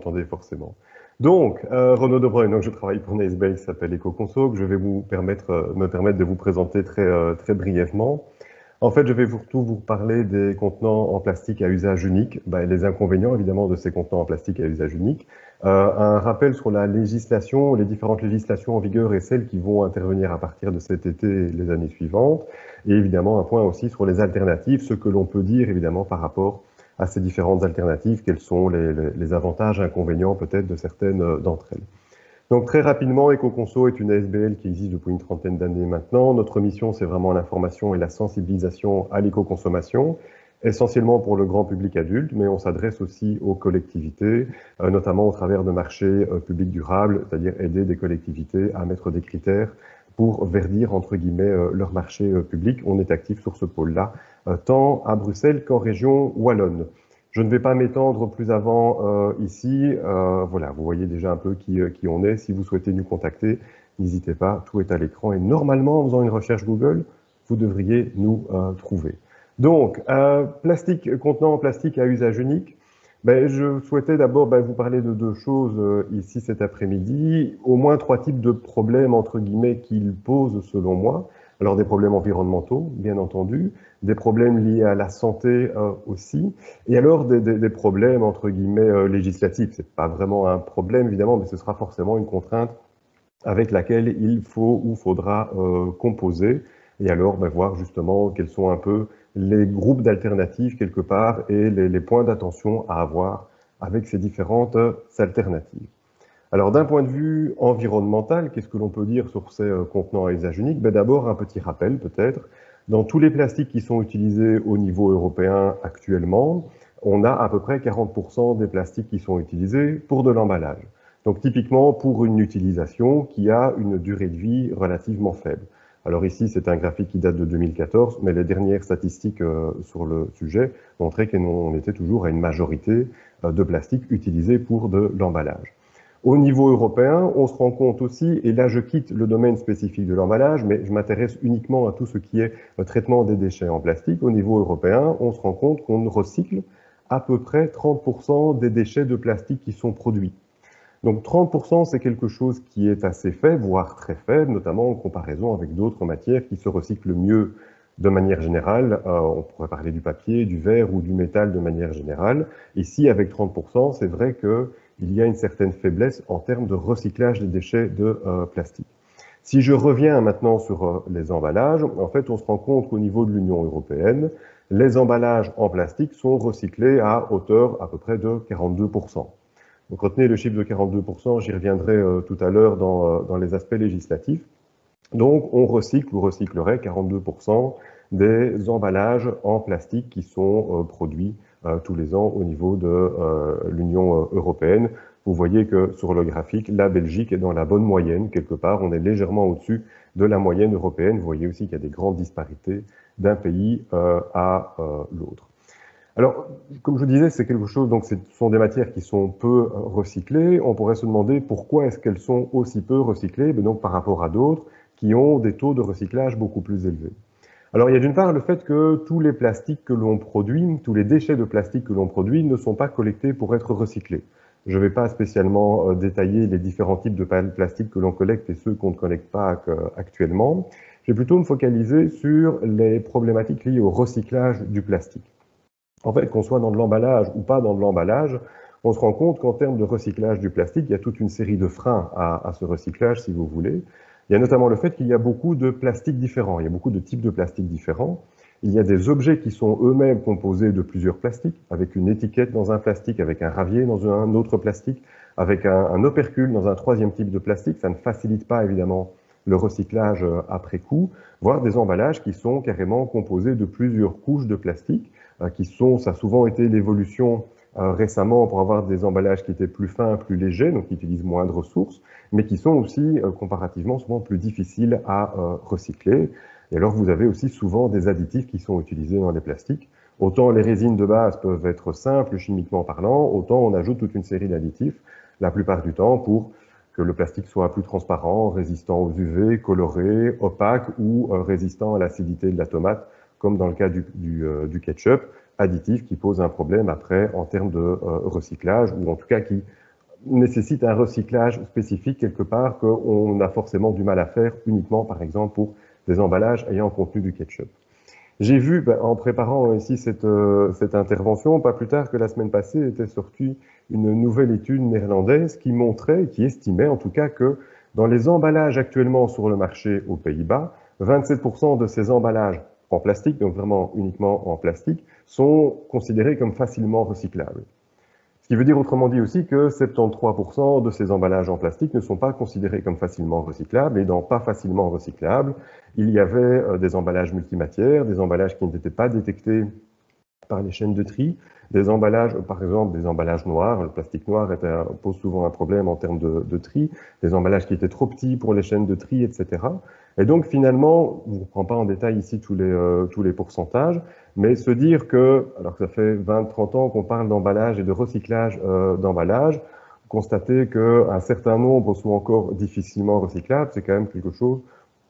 m'entendez forcément. Donc, Renaud De Bruyne, donc je travaille pour une ASBL qui s'appelle EcoConso, que je vais me permettre de vous présenter très brièvement. En fait, je vais surtout vous parler des contenants en plastique à usage unique, les inconvénients évidemment de ces contenants en plastique à usage unique, un rappel sur la législation, les différentes législations en vigueur et celles qui vont intervenir à partir de cet été et les années suivantes, et évidemment un point aussi sur les alternatives, ce que l'on peut dire évidemment par rapport à ces différentes alternatives, quels sont les avantages et inconvénients peut-être de certaines d'entre elles. Donc très rapidement, EcoConso est une ASBL qui existe depuis une trentaine d'années maintenant. Notre mission, c'est vraiment l'information et la sensibilisation à l'éco-consommation, essentiellement pour le grand public adulte, mais on s'adresse aussi aux collectivités, notamment au travers de marchés publics durables, c'est-à-dire aider des collectivités à mettre des critères pour verdir, entre guillemets, leur marché public. On est actif sur ce pôle-là, tant à Bruxelles qu'en région wallonne. Je ne vais pas m'étendre plus avant ici. Voilà, vous voyez déjà un peu qui on est. Si vous souhaitez nous contacter, n'hésitez pas, tout est à l'écran. Et normalement, en faisant une recherche Google, vous devriez nous trouver. Donc, contenant en plastique à usage unique. Je souhaitais d'abord vous parler de deux choses ici cet après-midi. Au moins 3 types de problèmes, entre guillemets, qu'ils posent selon moi. Alors des problèmes environnementaux, bien entendu, des problèmes liés à la santé aussi, et alors des problèmes, entre guillemets, législatifs. C'est pas vraiment un problème, évidemment, mais ce sera forcément une contrainte avec laquelle il faut ou faudra composer, et alors voir justement quels sont un peu les groupes d'alternatives quelque part et les points d'attention à avoir avec ces différentes alternatives. Alors d'un point de vue environnemental, qu'est-ce que l'on peut dire sur ces contenants à usage unique? D'abord un petit rappel peut-être. Dans tous les plastiques qui sont utilisés au niveau européen actuellement, on a à peu près 40% des plastiques qui sont utilisés pour de l'emballage. Donc typiquement pour une utilisation qui a une durée de vie relativement faible. Alors ici, c'est un graphique qui date de 2014, mais les dernières statistiques sur le sujet montraient qu'on était toujours à une majorité de plastique utilisé pour de l'emballage. Au niveau européen, on se rend compte aussi, et là je quitte le domaine spécifique de l'emballage, mais je m'intéresse uniquement à tout ce qui est traitement des déchets en plastique. Au niveau européen, on se rend compte qu'on recycle à peu près 30% des déchets de plastique qui sont produits. Donc 30%, c'est quelque chose qui est assez faible, voire très faible, notamment en comparaison avec d'autres matières qui se recyclent mieux de manière générale. On pourrait parler du papier, du verre ou du métal de manière générale. Ici, avec 30%, c'est vrai qu'il y a une certaine faiblesse en termes de recyclage des déchets de plastique. Si je reviens maintenant sur les emballages, en fait, on se rend compte qu'au niveau de l'Union européenne, les emballages en plastique sont recyclés à hauteur à peu près de 42%. Donc retenez le chiffre de 42%, j'y reviendrai tout à l'heure dans les aspects législatifs. Donc on recycle ou recyclerait 42% des emballages en plastique qui sont produits tous les ans au niveau de l'Union européenne. Vous voyez que sur le graphique, la Belgique est dans la bonne moyenne, quelque part, on est légèrement au-dessus de la moyenne européenne. Vous voyez aussi qu'il y a des grandes disparités d'un pays à l'autre. Alors, comme je vous disais, c'est quelque chose, donc ce sont des matières qui sont peu recyclées. On pourrait se demander pourquoi est-ce qu'elles sont aussi peu recyclées, donc par rapport à d'autres qui ont des taux de recyclage beaucoup plus élevés. Alors, il y a d'une part le fait que tous les plastiques que l'on produit, tous les déchets de plastique que l'on produit ne sont pas collectés pour être recyclés. Je ne vais pas spécialement détailler les différents types de plastique que l'on collecte et ceux qu'on ne collecte pas actuellement. Je vais plutôt me focaliser sur les problématiques liées au recyclage du plastique. En fait, qu'on soit dans de l'emballage ou pas dans de l'emballage, on se rend compte qu'en termes de recyclage du plastique, il y a toute une série de freins à ce recyclage, si vous voulez. Il y a notamment le fait qu'il y a beaucoup de plastiques différents, il y a beaucoup de types de plastiques différents. Il y a des objets qui sont eux-mêmes composés de plusieurs plastiques, avec une étiquette dans un plastique, avec un ravier dans un autre plastique, avec un opercule dans un troisième type de plastique. Ça ne facilite pas, évidemment, le recyclage après coup, voire des emballages qui sont carrément composés de plusieurs couches de plastique, ça a souvent été l'évolution récemment pour avoir des emballages qui étaient plus fins, plus légers, donc qui utilisent moins de ressources, mais qui sont aussi comparativement souvent plus difficiles à recycler. Et alors vous avez aussi souvent des additifs qui sont utilisés dans les plastiques. Autant les résines de base peuvent être simples chimiquement parlant, autant on ajoute toute une série d'additifs, la plupart du temps pour que le plastique soit plus transparent, résistant aux UV, coloré, opaque ou résistant à l'acidité de la tomate, comme dans le cas du ketchup, additif qui pose un problème après en termes de recyclage, ou en tout cas qui nécessite un recyclage spécifique quelque part qu'on a forcément du mal à faire uniquement, par exemple, pour des emballages ayant contenu du ketchup. J'ai vu, en préparant ici cette intervention, pas plus tard que la semaine passée, était sortie une nouvelle étude néerlandaise qui montrait, qui estimait en tout cas que dans les emballages actuellement sur le marché aux Pays-Bas, 27% de ces emballages en plastique, donc vraiment uniquement en plastique, sont considérés comme facilement recyclables. Ce qui veut dire autrement dit aussi que 73% de ces emballages en plastique ne sont pas considérés comme facilement recyclables, et dans pas facilement recyclables, il y avait des emballages multimatières, des emballages qui n'étaient pas détectés par les chaînes de tri, des emballages, par exemple des emballages noirs, le plastique noir pose souvent un problème en termes de tri, des emballages qui étaient trop petits pour les chaînes de tri, etc. Et donc finalement, je ne reprends pas en détail ici tous les pourcentages, mais se dire que, alors que ça fait 20-30 ans qu'on parle d'emballage et de recyclage d'emballage, constater qu'un certain nombre sont encore difficilement recyclables, c'est quand même quelque chose,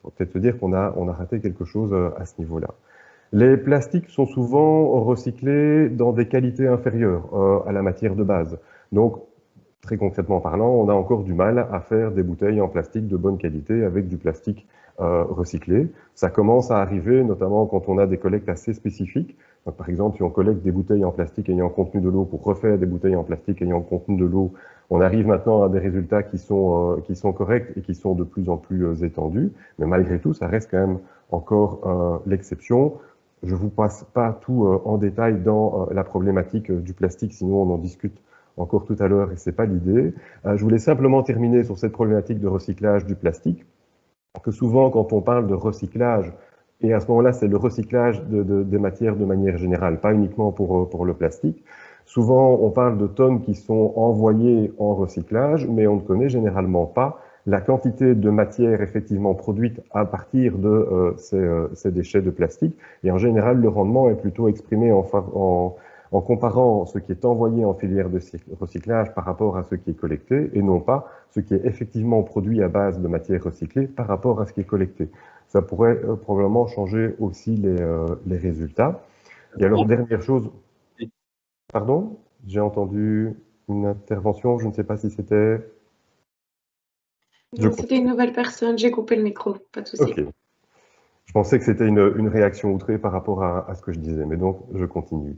on peut peut-être se dire qu'on a raté quelque chose à ce niveau-là. Les plastiques sont souvent recyclés dans des qualités inférieures à la matière de base. Donc, très concrètement parlant, on a encore du mal à faire des bouteilles en plastique de bonne qualité avec du plastique recyclé. Ça commence à arriver, notamment quand on a des collectes assez spécifiques. Donc, par exemple, si on collecte des bouteilles en plastique ayant contenu de l'eau pour refaire des bouteilles en plastique ayant contenu de l'eau, on arrive maintenant à des résultats qui sont corrects et qui sont de plus en plus étendus. Mais malgré tout, ça reste quand même encore l'exception. Je vous passe pas tout en détail dans la problématique du plastique, sinon on en discute encore tout à l'heure et c'est pas l'idée. Je voulais simplement terminer sur cette problématique de recyclage du plastique, que souvent quand on parle de recyclage, et à ce moment-là c'est le recyclage des matières de manière générale, pas uniquement pour le plastique, souvent on parle de tonnes qui sont envoyées en recyclage, mais on ne connaît généralement pas la quantité de matière effectivement produite à partir de ces déchets de plastique. Et en général, le rendement est plutôt exprimé en comparant ce qui est envoyé en filière de recyclage par rapport à ce qui est collecté, et non pas ce qui est effectivement produit à base de matière recyclée par rapport à ce qui est collecté. Ça pourrait probablement changer aussi les résultats. Et alors, dernière chose... Pardon? J'ai entendu une intervention, je ne sais pas si c'était... Non, c'était une nouvelle personne, j'ai coupé le micro, pas de souci. Ok. Je pensais que c'était une réaction outrée par rapport à ce que je disais, mais donc je continue.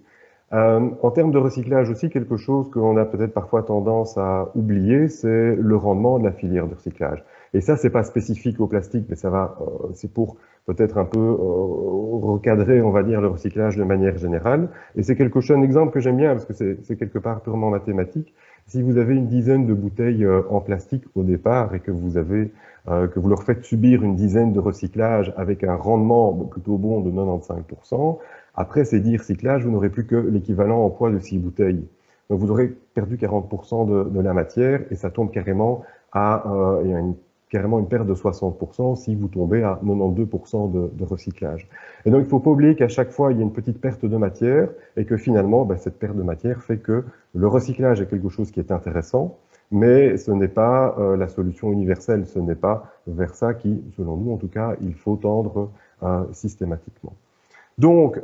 En termes de recyclage aussi, quelque chose qu'on a peut-être parfois tendance à oublier, c'est le rendement de la filière de recyclage. Et ça, c'est pas spécifique au plastique, mais ça va, c'est pour peut-être un peu recadrer, on va dire, le recyclage de manière générale. Et c'est quelque chose, un exemple que j'aime bien, parce que c'est quelque part purement mathématique. Si vous avez une dizaine de bouteilles en plastique au départ et que vous leur faites subir une dizaine de recyclages avec un rendement plutôt bon de 95%, après ces 10 recyclages, vous n'aurez plus que l'équivalent en poids de 6 bouteilles. Donc vous aurez perdu 40% de la matière et ça tombe carrément carrément une perte de 60% si vous tombez à 92% de recyclage. Et donc il ne faut pas oublier qu'à chaque fois, il y a une petite perte de matière et que finalement, cette perte de matière fait que le recyclage est quelque chose qui est intéressant, mais ce n'est pas la solution universelle, ce n'est pas vers ça qui, selon nous en tout cas, il faut tendre systématiquement. Donc,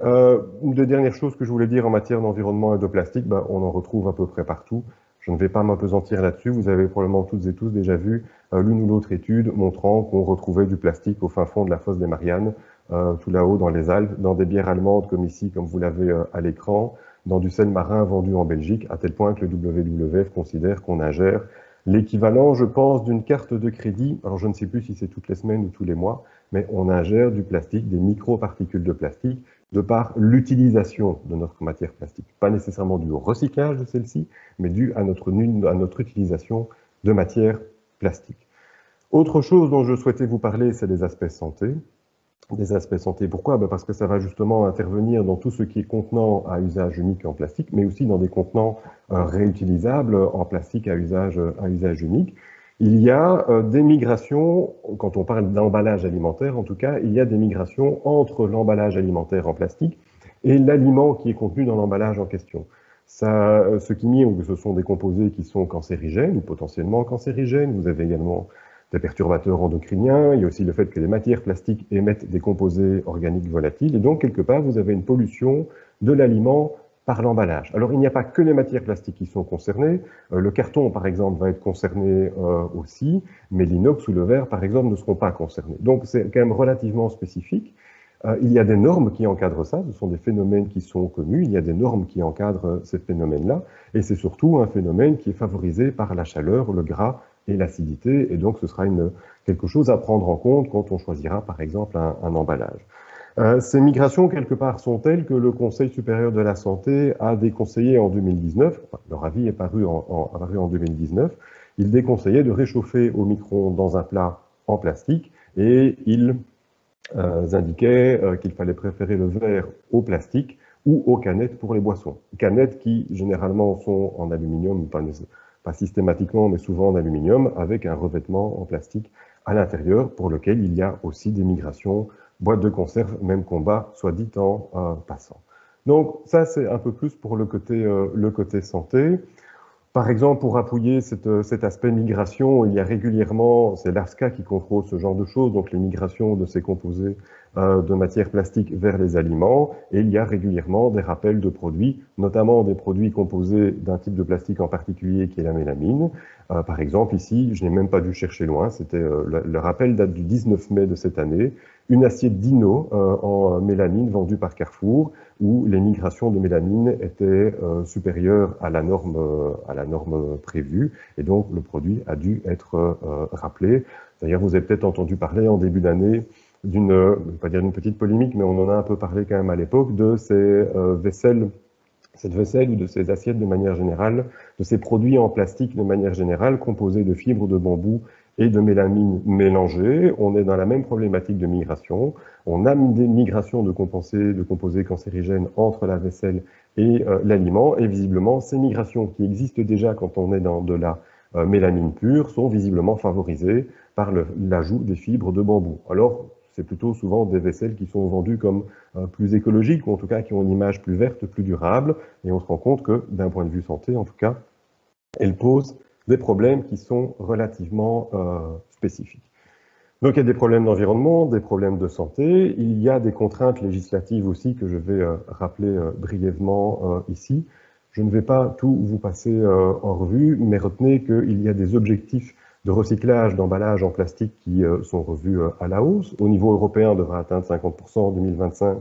une des dernières choses que je voulais dire en matière d'environnement et de plastique, on en retrouve à peu près partout. Je ne vais pas m'apesantir là-dessus. Vous avez probablement toutes et tous déjà vu l'une ou l'autre étude montrant qu'on retrouvait du plastique au fin fond de la fosse des Mariannes, tout là-haut dans les Alpes, dans des bières allemandes comme ici, comme vous l'avez à l'écran, dans du sel marin vendu en Belgique, à tel point que le WWF considère qu'on ingère l'équivalent, je pense, d'une carte de crédit. Alors, je ne sais plus si c'est toutes les semaines ou tous les mois, mais on ingère du plastique, des microparticules de plastique, de par l'utilisation de notre matière plastique. Pas nécessairement dû au recyclage de celle-ci, mais dû à notre utilisation de matière plastique. Autre chose dont je souhaitais vous parler, c'est les aspects santé. Des aspects santé, pourquoi? Parce que ça va justement intervenir dans tout ce qui est contenant à usage unique en plastique, mais aussi dans des contenants réutilisables en plastique à usage unique. Il y a des migrations, quand on parle d'emballage alimentaire en tout cas, il y a des migrations entre l'emballage alimentaire en plastique et l'aliment qui est contenu dans l'emballage en question. Ce qui montre que ce sont des composés qui sont cancérigènes ou potentiellement cancérigènes. Vous avez également des perturbateurs endocriniens. Il y a aussi le fait que les matières plastiques émettent des composés organiques volatiles. Et donc, quelque part, vous avez une pollution de l'aliment par l'emballage. Alors, il n'y a pas que les matières plastiques qui sont concernées. Le carton, par exemple, va être concerné aussi, mais l'inox ou le verre, par exemple, ne seront pas concernés. Donc, c'est quand même relativement spécifique. Il y a des normes qui encadrent ça, ce sont des phénomènes qui sont connus, il y a des normes qui encadrent ces phénomènes-là, et c'est surtout un phénomène qui est favorisé par la chaleur, le gras et l'acidité, et donc ce sera quelque chose à prendre en compte quand on choisira, par exemple, un emballage. Ces migrations, quelque part, sont telles que le Conseil supérieur de la santé a déconseillé en 2019, leur avis est paru en 2019, il déconseillait de réchauffer au micro-ondes dans un plat en plastique, et il indiquaient qu'il fallait préférer le verre au plastique ou aux canettes pour les boissons. Canettes qui, généralement, sont en aluminium, pas systématiquement, mais souvent en aluminium, avec un revêtement en plastique à l'intérieur, pour lequel il y a aussi des migrations, boîtes de conserve, même combat, soit dit en passant. Donc ça, c'est un peu plus pour le côté santé. Par exemple, pour appuyer cet aspect migration, il y a régulièrement, c'est l'AFSCA qui contrôle ce genre de choses, donc les migrations de ces composés de matières plastiques vers les aliments, et il y a régulièrement des rappels de produits, notamment des produits composés d'un type de plastique en particulier qui est la mélamine. Par exemple, ici, je n'ai même pas dû chercher loin, c'était le rappel date du 19 mai de cette année, une assiette Dino en mélamine vendue par Carrefour, où les migrations de mélamine étaient supérieures à la norme prévue, et donc le produit a dû être rappelé. D'ailleurs, vous avez peut-être entendu parler en début d'année je ne vais pas dire d'une petite polémique, mais on en a un peu parlé quand même à l'époque, de ces cette vaisselle ou de ces assiettes de manière générale, de ces produits en plastique de manière générale, composés de fibres de bambou et de mélamine mélangées. On est dans la même problématique de migration. On a des migrations de composés cancérigènes entre la vaisselle et l'aliment. Et visiblement, ces migrations qui existent déjà quand on est dans de la mélamine pure sont visiblement favorisées par l'ajout des fibres de bambou. Alors, c'est plutôt souvent des vaisselles qui sont vendues comme plus écologiques, ou en tout cas qui ont une image plus verte, plus durable, et on se rend compte que, d'un point de vue santé, en tout cas, elles posent des problèmes qui sont relativement spécifiques. Donc il y a des problèmes d'environnement, des problèmes de santé, il y a des contraintes législatives aussi que je vais rappeler brièvement ici. Je ne vais pas tout vous passer en revue, mais retenez qu'il y a des objectifs de recyclage d'emballages en plastique qui sont revus à la hausse. Au niveau européen, on devra atteindre 50% en 2025,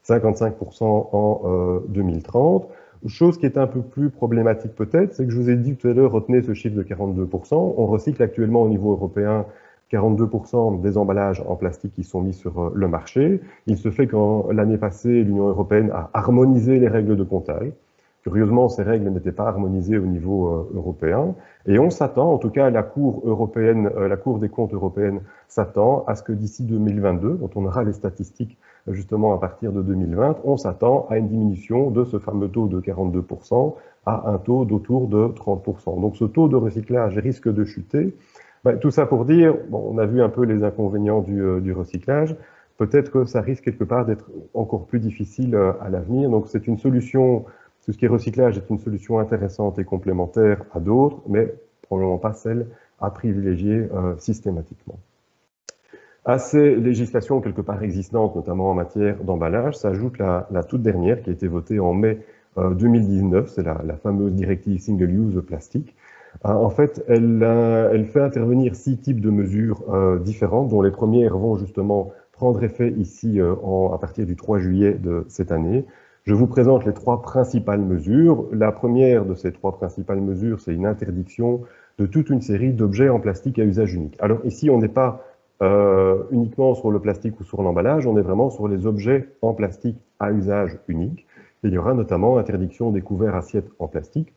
55% en 2030. Chose qui est un peu plus problématique peut-être, c'est que je vous ai dit tout à l'heure, retenez ce chiffre de 42%. On recycle actuellement au niveau européen 42% des emballages en plastique qui sont mis sur le marché. Il se fait qu'en l'année passée, l'Union européenne a harmonisé les règles de comptage. Curieusement, ces règles n'étaient pas harmonisées au niveau européen. Et on s'attend, en tout cas, la Cour européenne, la Cour des comptes européenne s'attend à ce que d'ici 2022, quand on aura les statistiques justement à partir de 2020, on s'attend à une diminution de ce fameux taux de 42% à un taux d'autour de 30%. Donc ce taux de recyclage risque de chuter. Ben, tout ça pour dire, bon, on a vu un peu les inconvénients du recyclage. Peut-être que ça risque quelque part d'être encore plus difficile à l'avenir. Donc c'est une solution. Tout ce qui est recyclage est une solution intéressante et complémentaire à d'autres, mais probablement pas celle à privilégier systématiquement. À ces législations quelque part existantes, notamment en matière d'emballage, s'ajoute la toute dernière qui a été votée en mai 2019, c'est la fameuse directive Single Use Plastique. En fait, elle fait intervenir 6 types de mesures différentes, dont les premières vont justement prendre effet ici à partir du 3 juillet de cette année. Je vous présente les 3 principales mesures. La première de ces 3 principales mesures, c'est une interdiction de toute une série d'objets en plastique à usage unique. Alors ici, on n'est pas uniquement sur le plastique ou sur l'emballage, on est vraiment sur les objets en plastique à usage unique. Et il y aura notamment interdiction des couverts assiettes en plastique,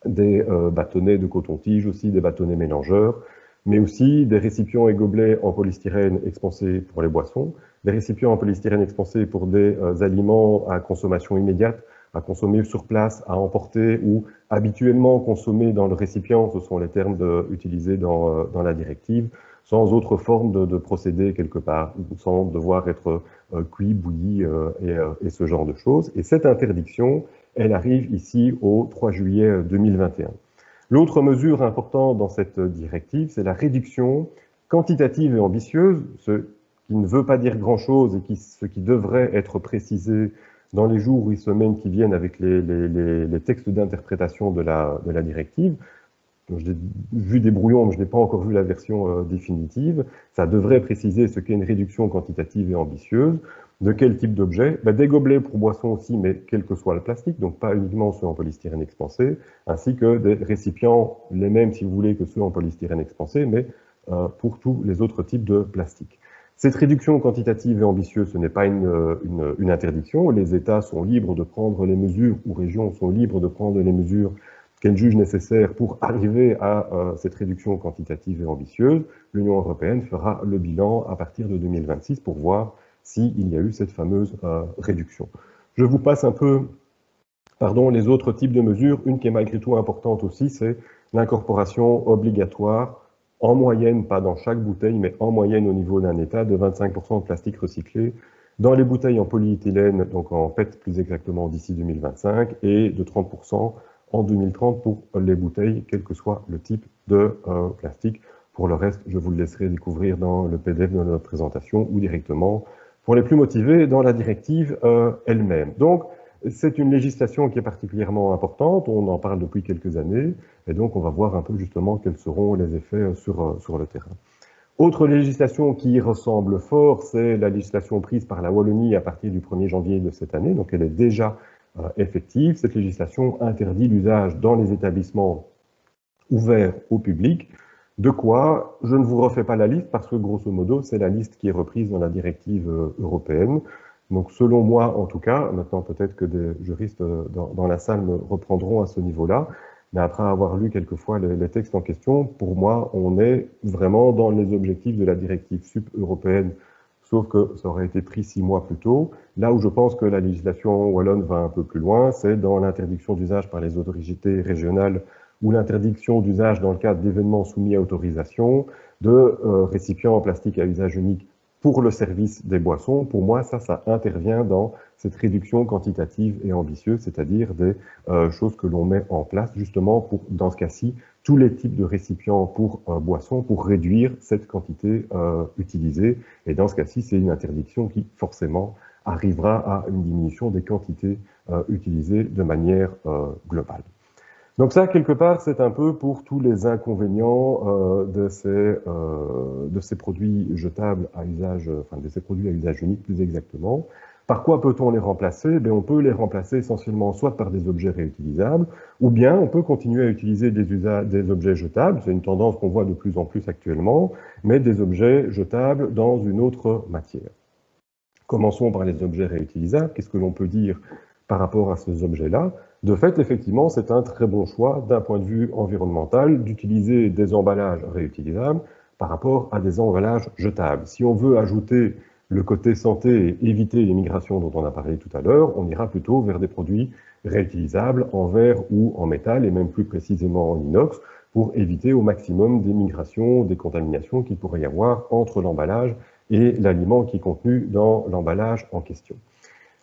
des bâtonnets de coton-tige aussi, des bâtonnets mélangeurs, mais aussi des récipients et gobelets en polystyrène expansés pour les boissons, des récipients en polystyrène expansés pour des aliments à consommation immédiate, à consommer sur place, à emporter ou habituellement consommés dans le récipient, ce sont les termes utilisés dans la directive, sans autre forme de procédé quelque part, sans devoir être cuit, bouilli et ce genre de choses. Et cette interdiction, elle arrive ici au 3 juillet 2021. L'autre mesure importante dans cette directive, c'est la réduction quantitative et ambitieuse, ce qui ne veut pas dire grand-chose et ce qui devrait être précisé dans les jours ou semaines qui viennent avec les textes d'interprétation de la directive. J'ai vu des brouillons, mais je n'ai pas encore vu la version définitive. Ça devrait préciser ce qu'est une réduction quantitative et ambitieuse. De quel type d'objet? Des gobelets pour boissons aussi, mais quel que soit le plastique, donc pas uniquement ceux en polystyrène expansé, ainsi que des récipients, les mêmes si vous voulez que ceux en polystyrène expansé, mais pour tous les autres types de plastique. Cette réduction quantitative et ambitieuse, ce n'est pas une interdiction. Les États sont libres de prendre les mesures, ou régions sont libres de prendre les mesures qu'elles jugent nécessaires pour arriver à cette réduction quantitative et ambitieuse. L'Union européenne fera le bilan à partir de 2026 pour voir s'il y a eu cette fameuse réduction. Je vous passe un peu les autres types de mesures. Une qui est malgré tout importante aussi, c'est l'incorporation obligatoire, en moyenne, pas dans chaque bouteille, mais en moyenne au niveau d'un État, de 25% de plastique recyclé dans les bouteilles en polyéthylène, donc en PET plus exactement d'ici 2025, et de 30% en 2030 pour les bouteilles, quel que soit le type de plastique. Pour le reste, je vous le laisserai découvrir dans le PDF de notre présentation ou directement, pour les plus motivés, dans la directive elle-même. Donc, c'est une législation qui est particulièrement importante, on en parle depuis quelques années, et donc on va voir un peu justement quels seront les effets sur le terrain. Autre législation qui ressemble fort, c'est la législation prise par la Wallonie à partir du 1er janvier de cette année, donc elle est déjà effective. Cette législation interdit l'usage dans les établissements ouverts au public. De quoi? Je ne vous refais pas la liste parce que grosso modo, c'est la liste qui est reprise dans la directive européenne. Donc selon moi en tout cas, maintenant peut-être que des juristes dans la salle me reprendront à ce niveau-là, mais après avoir lu quelquefois les textes en question, pour moi, on est vraiment dans les objectifs de la directive SUP européenne, sauf que ça aurait été pris 6 mois plus tôt. Là où je pense que la législation wallonne va un peu plus loin, c'est dans l'interdiction d'usage par les autorités régionales ou l'interdiction d'usage dans le cadre d'événements soumis à autorisation de récipients en plastique à usage unique pour le service des boissons. Pour moi, ça intervient dans cette réduction quantitative et ambitieuse, c'est-à-dire des choses que l'on met en place justement pour, dans ce cas-ci, tous les types de récipients pour boissons pour réduire cette quantité utilisée. Et dans ce cas-ci, c'est une interdiction qui forcément arrivera à une diminution des quantités utilisées de manière globale. Donc ça, quelque part, c'est un peu pour tous les inconvénients de ces produits jetables à usage, enfin de ces produits à usage unique plus exactement. Par quoi peut-on les remplacer? On peut les remplacer essentiellement soit par des objets réutilisables, ou bien on peut continuer à utiliser des objets jetables, c'est une tendance qu'on voit de plus en plus actuellement, mais des objets jetables dans une autre matière. Commençons par les objets réutilisables. Qu'est-ce que l'on peut dire par rapport à ces objets-là? De fait, effectivement, c'est un très bon choix d'un point de vue environnemental d'utiliser des emballages réutilisables par rapport à des emballages jetables. Si on veut ajouter le côté santé et éviter les migrations dont on a parlé tout à l'heure, on ira plutôt vers des produits réutilisables en verre ou en métal, et même plus précisément en inox, pour éviter au maximum des migrations, des contaminations qu'il pourrait y avoir entre l'emballage et l'aliment qui est contenu dans l'emballage en question.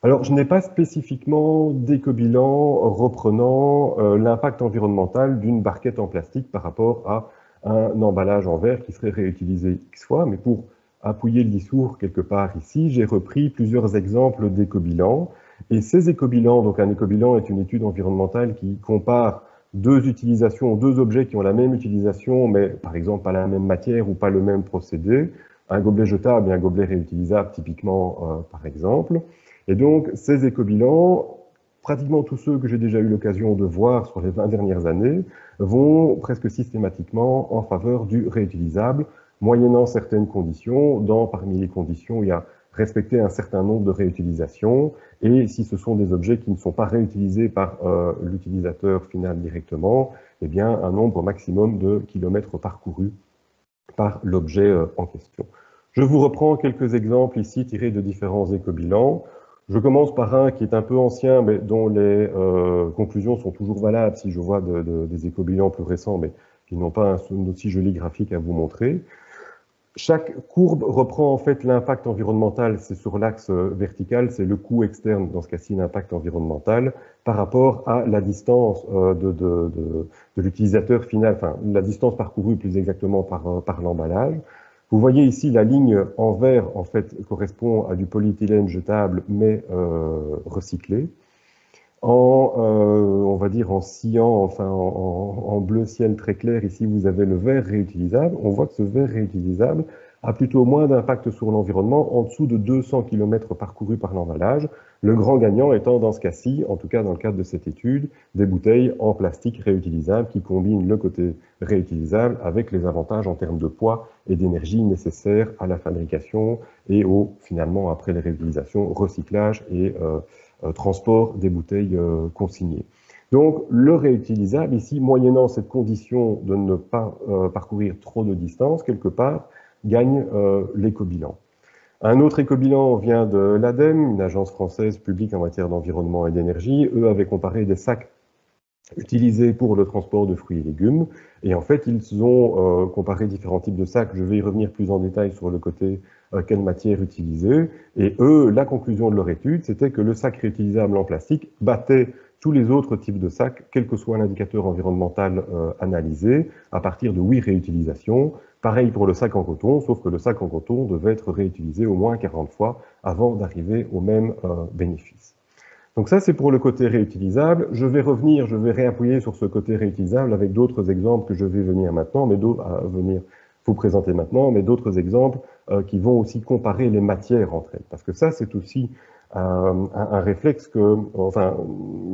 Alors, je n'ai pas spécifiquement d'éco-bilan reprenant l'impact environnemental d'une barquette en plastique par rapport à un emballage en verre qui serait réutilisé X fois, mais pour appuyer le discours quelque part ici, j'ai repris plusieurs exemples d'éco-bilan. Et ces éco-bilans, donc un éco-bilan est une étude environnementale qui compare deux utilisations, deux objets qui ont la même utilisation, mais par exemple pas la même matière ou pas le même procédé, un gobelet jetable et un gobelet réutilisable typiquement par exemple. Et donc, ces éco-bilans, pratiquement tous ceux que j'ai déjà eu l'occasion de voir sur les 20 dernières années, vont presque systématiquement en faveur du réutilisable, moyennant certaines conditions. Parmi les conditions, il y a respecter un certain nombre de réutilisations, et si ce sont des objets qui ne sont pas réutilisés par l'utilisateur final directement, eh bien, un nombre maximum de kilomètres parcourus par l'objet en question. Je vous reprends quelques exemples ici tirés de différents éco-bilans. Je commence par un qui est un peu ancien, mais dont les conclusions sont toujours valables si je vois des éco-bilans plus récents, mais qui n'ont pas un aussi joli graphique à vous montrer. Chaque courbe reprend en fait l'impact environnemental, c'est sur l'axe vertical, c'est le coût externe, dans ce cas-ci l'impact environnemental, par rapport à la distance de l'utilisateur final, enfin la distance parcourue plus exactement par l'emballage. Vous voyez ici la ligne en vert, en fait, correspond à du polyéthylène jetable, mais recyclé. On va dire en cyan, enfin en bleu ciel très clair, ici vous avez le verre réutilisable. On voit que ce verre réutilisable a plutôt moins d'impact sur l'environnement, en dessous de 200 km parcourus par l'emballage. Le grand gagnant étant dans ce cas-ci, en tout cas dans le cadre de cette étude, des bouteilles en plastique réutilisable qui combinent le côté réutilisable avec les avantages en termes de poids et d'énergie nécessaires à la fabrication et au, finalement, après les réutilisations, recyclage et transport des bouteilles consignées. Donc, le réutilisable, ici, moyennant cette condition de ne pas parcourir trop de distance, quelque part, gagne l'éco-bilan. Un autre éco-bilan vient de l'ADEME, une agence française publique en matière d'environnement et d'énergie. Eux avaient comparé des sacs utilisés pour le transport de fruits et légumes. Et en fait, ils ont comparé différents types de sacs. Je vais y revenir plus en détail sur le côté quelle matière utiliser. Et eux, la conclusion de leur étude, c'était que le sac réutilisable en plastique battait tous les autres types de sacs, quel que soit l'indicateur environnemental analysé, à partir de 8 réutilisations. Pareil pour le sac en coton, sauf que le sac en coton devait être réutilisé au moins 40 fois avant d'arriver au même bénéfice. Donc ça, c'est pour le côté réutilisable. Je vais réappuyer sur ce côté réutilisable avec d'autres exemples que je vais venir maintenant, mais venir vous présenter maintenant, mais d'autres exemples qui vont aussi comparer les matières entre elles. Parce que ça, c'est aussi un réflexe enfin,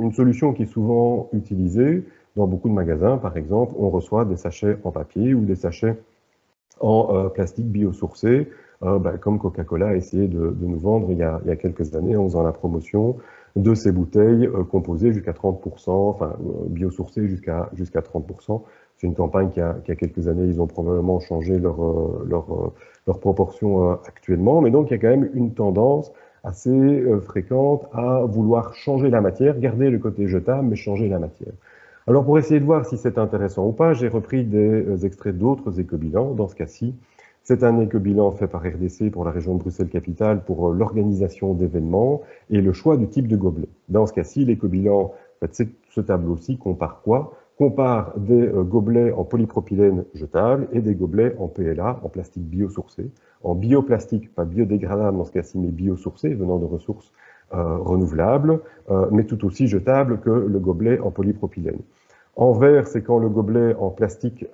une solution qui est souvent utilisée dans beaucoup de magasins. Par exemple, on reçoit des sachets en papier ou des sachets en plastique biosourcé, comme Coca-Cola a essayé de nous vendre il y a quelques années en faisant la promotion de ces bouteilles composées jusqu'à 30%, enfin biosourcées jusqu'à 30%. C'est une campagne qui a quelques années, ils ont probablement changé leur proportion actuellement, mais donc il y a quand même une tendance assez fréquente à vouloir changer la matière, garder le côté jetable, mais changer la matière. Alors pour essayer de voir si c'est intéressant ou pas, j'ai repris des extraits d'autres éco-bilans. Dans ce cas-ci, c'est un éco-bilan fait par RDC pour la région de Bruxelles-Capitale pour l'organisation d'événements et le choix du type de gobelet. Dans ce cas-ci, l'éco-bilan, en fait, ce tableau-ci compare quoi? Compare des gobelets en polypropylène jetable et des gobelets en PLA, en plastique biosourcé, en bioplastique, pas biodégradable dans ce cas-ci, mais biosourcé, venant de ressources renouvelables, mais tout aussi jetable que le gobelet en polypropylène. En vert, c'est quand le gobelet en plastique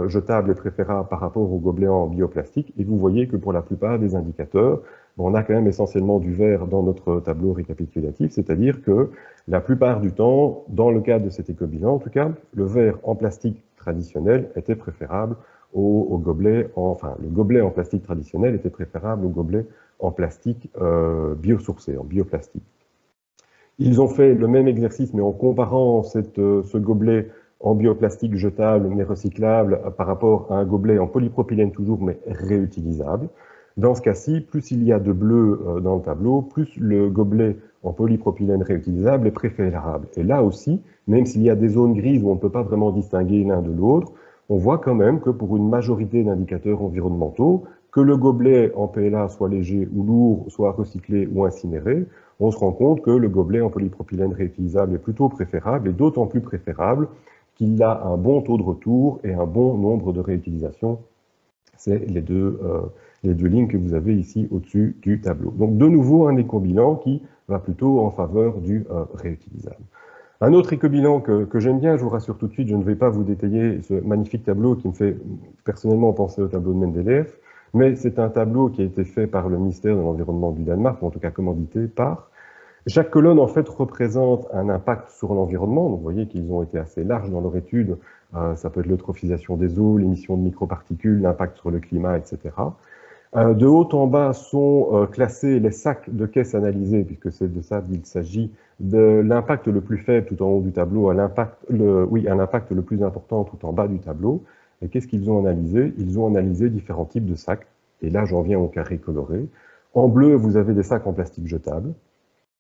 jetable est préférable par rapport au gobelet en bioplastique. Et vous voyez que pour la plupart des indicateurs, on a quand même essentiellement du vert dans notre tableau récapitulatif, c'est-à-dire que la plupart du temps, dans le cadre de cet éco-bilan en tout cas, le vert en plastique traditionnel était préférable au gobelet, enfin le gobelet en plastique traditionnel était préférable au gobelet en plastique biosourcé, en bioplastique. Ils ont fait le même exercice, mais en comparant ce gobelet en bioplastique jetable mais recyclable par rapport à un gobelet en polypropylène toujours mais réutilisable. Dans ce cas-ci, plus il y a de bleu dans le tableau, plus le gobelet en polypropylène réutilisable est préférable. Et là aussi, même s'il y a des zones grises où on ne peut pas vraiment distinguer l'un de l'autre, on voit quand même que pour une majorité d'indicateurs environnementaux, que le gobelet en PLA soit léger ou lourd, soit recyclé ou incinéré, on se rend compte que le gobelet en polypropylène réutilisable est plutôt préférable, et d'autant plus préférable qu'il a un bon taux de retour et un bon nombre de réutilisations. C'est les deux lignes que vous avez ici au-dessus du tableau. Donc de nouveau un éco-bilan qui va plutôt en faveur du réutilisable. Un autre éco-bilan que j'aime bien, je vous rassure tout de suite, je ne vais pas vous détailler ce magnifique tableau qui me fait personnellement penser au tableau de Mendeleev, mais c'est un tableau qui a été fait par le ministère de l'Environnement du Danemark, ou en tout cas commandité par. Chaque colonne, en fait, représente un impact sur l'environnement. Donc, vous voyez qu'ils ont été assez larges dans leur étude. Ça peut être l'eutrophisation des eaux, l'émission de microparticules, l'impact sur le climat, etc. De haut en bas sont classés les sacs de caisse analysés, puisque c'est de ça qu'il s'agit, de l'impact le plus faible tout en haut du tableau à l'impact le plus important tout en bas du tableau. Et qu'est-ce qu'ils ont analysé? Ils ont analysé différents types de sacs. Et là, j'en viens au carré coloré. En bleu, vous avez des sacs en plastique jetable.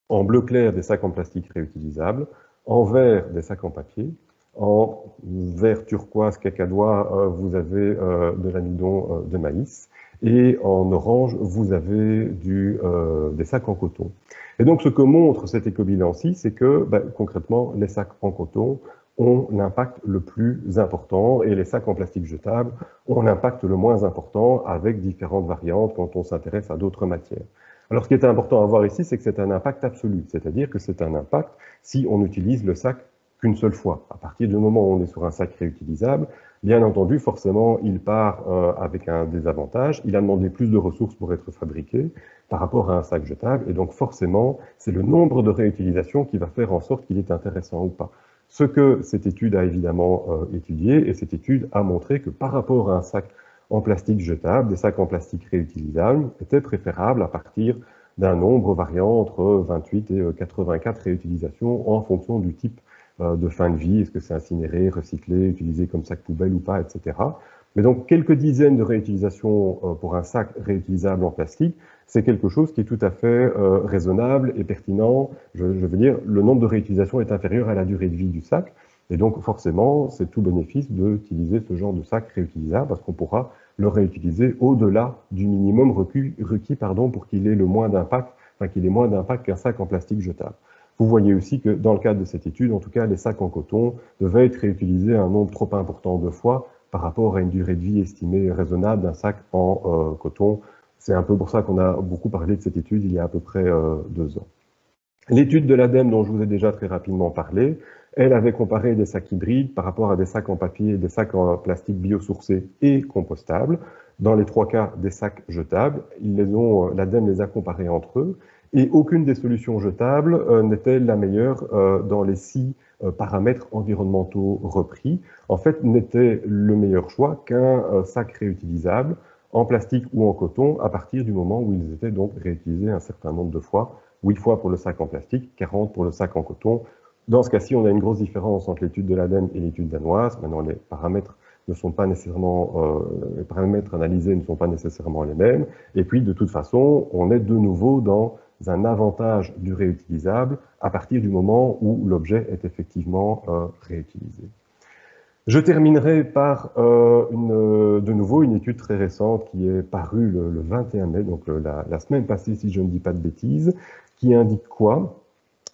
En bleu clair, des sacs en plastique réutilisables. En vert, des sacs en papier. En vert turquoise cacadois, vous avez de l'amidon de maïs. Et en orange, vous avez des sacs en coton. Et donc, ce que montre cet éco-bilan-ci, c'est que, concrètement, les sacs en coton ont l'impact le plus important et les sacs en plastique jetable ont l'impact le moins important avec différentes variantes quand on s'intéresse à d'autres matières. Alors, ce qui est important à voir ici, c'est que c'est un impact absolu, c'est-à-dire que c'est un impact si on utilise le sac qu'une seule fois. À partir du moment où on est sur un sac réutilisable, bien entendu, forcément, il part avec un désavantage. Il a demandé plus de ressources pour être fabriqué par rapport à un sac jetable. Et donc, forcément, c'est le nombre de réutilisations qui va faire en sorte qu'il est intéressant ou pas. Ce que cette étude a évidemment étudié, et cette étude a montré que par rapport à un sac en plastique jetable, des sacs en plastique réutilisables étaient préférables à partir d'un nombre variant entre 28 et 84 réutilisations en fonction du type de fin de vie, est-ce que c'est incinéré, recyclé, utilisé comme sac poubelle ou pas, etc. Mais donc quelques dizaines de réutilisations pour un sac réutilisable en plastique, c'est quelque chose qui est tout à fait raisonnable et pertinent. Je veux dire, le nombre de réutilisations est inférieur à la durée de vie du sac, et donc forcément, c'est tout bénéfice d'utiliser ce genre de sac réutilisable parce qu'on pourra le réutiliser au-delà du minimum requis pour qu'il ait le moins d'impact, enfin qu'il ait moins d'impact qu'un sac en plastique jetable. Vous voyez aussi que dans le cadre de cette étude, en tout cas, les sacs en coton devaient être réutilisés un nombre trop important de fois par rapport à une durée de vie estimée raisonnable d'un sac en coton. C'est un peu pour ça qu'on a beaucoup parlé de cette étude il y a à peu près 2 ans. L'étude de l'ADEME dont je vous ai déjà très rapidement parlé, elle avait comparé des sacs hybrides par rapport à des sacs en papier et des sacs en plastique biosourcés et compostables. Dans les 3 cas, des sacs jetables. L'ADEME les a comparés entre eux et aucune des solutions jetables n'était la meilleure dans les 6 paramètres environnementaux repris. En fait, n'était le meilleur choix qu'un sac réutilisable en plastique ou en coton à partir du moment où ils étaient donc réutilisés un certain nombre de fois. 8 fois pour le sac en plastique, 40 pour le sac en coton. Dans ce cas-ci, on a une grosse différence entre l'étude de l'ADEME et l'étude danoise. Maintenant, les paramètres ne sont pas nécessairement, les paramètres analysés ne sont pas nécessairement les mêmes. Et puis, de toute façon, on est de nouveau dans un avantage du réutilisable à partir du moment où l'objet est effectivement réutilisé. Je terminerai par de nouveau une étude très récente qui est parue le 21 mai, donc la semaine passée, si je ne dis pas de bêtises, qui indique quoi?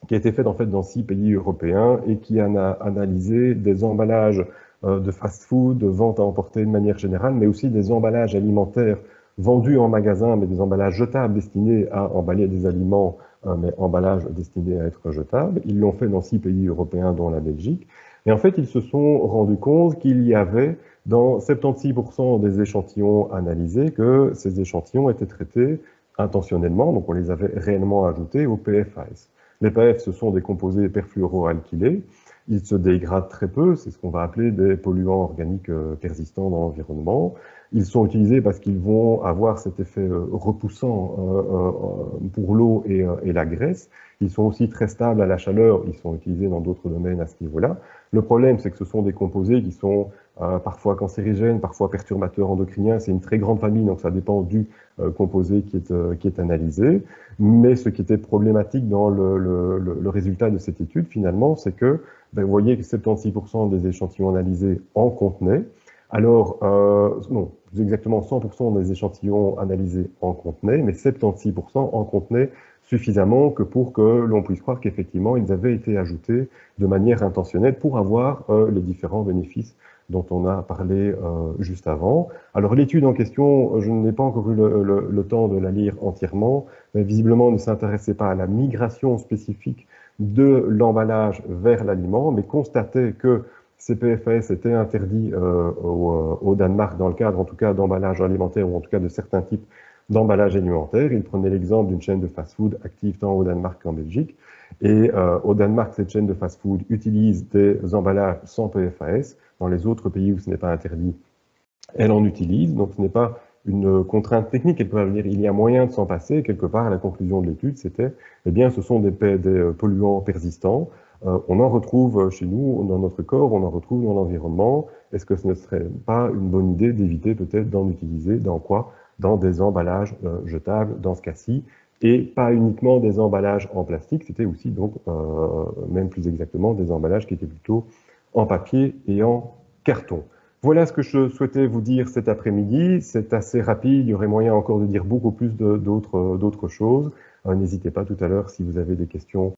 Qui a été faite en fait dans 6 pays européens et qui a analysé des emballages de fast-food, de vente à emporter de manière générale, mais aussi des emballages alimentaires vendus en magasin, mais des emballages jetables destinés à emballer des aliments, mais emballages destinés à être jetables. Ils l'ont fait dans 6 pays européens, dont la Belgique. Et en fait, ils se sont rendus compte qu'il y avait dans 76% des échantillons analysés que ces échantillons étaient traités intentionnellement, donc on les avait réellement ajoutés au PFAS. Les PFAS, ce sont des composés perfluoroalkylés. Ils se dégradent très peu, c'est ce qu'on va appeler des polluants organiques persistants dans l'environnement. Ils sont utilisés parce qu'ils vont avoir cet effet repoussant pour l'eau et la graisse. Ils sont aussi très stables à la chaleur, ils sont utilisés dans d'autres domaines à ce niveau-là. Le problème, c'est que ce sont des composés qui sont parfois cancérigènes, parfois perturbateurs endocriniens. C'est une très grande famille, donc ça dépend du composé qui est analysé. Mais ce qui était problématique dans le résultat de cette étude, finalement, c'est que vous voyez que 76% des échantillons analysés en contenaient. Alors, non, plus exactement 100% des échantillons analysés en contenaient, mais 76% en contenaient suffisamment que pour que l'on puisse croire qu'effectivement, ils avaient été ajoutés de manière intentionnelle pour avoir les différents bénéfices dont on a parlé juste avant. Alors l'étude en question, je n'ai pas encore eu le temps de la lire entièrement, mais visiblement ne s'intéressait pas à la migration spécifique de l'emballage vers l'aliment, mais constatait que ces PFAS étaient interdits au Danemark dans le cadre en tout cas d'emballage alimentaire ou en tout cas de certains types d'emballage alimentaire. Il prenait l'exemple d'une chaîne de fast-food active tant au Danemark qu'en Belgique. Et au Danemark, cette chaîne de fast-food utilise des emballages sans PFAS. Dans les autres pays où ce n'est pas interdit, elle en utilise. Donc ce n'est pas une contrainte technique. Elle peut dire il y a moyen de s'en passer. Quelque part, la conclusion de l'étude, c'était, eh bien, ce sont des polluants persistants. On en retrouve chez nous, dans notre corps, on en retrouve dans l'environnement. Est-ce que ce ne serait pas une bonne idée d'éviter peut-être d'en utiliser dans quoi? Dans des emballages jetables, dans ce cas-ci, et pas uniquement des emballages en plastique, c'était aussi donc, même plus exactement, des emballages qui étaient plutôt en papier et en carton. Voilà ce que je souhaitais vous dire cet après-midi. C'est assez rapide, il y aurait moyen encore de dire beaucoup plus d'autres choses. N'hésitez pas tout à l'heure si vous avez des questions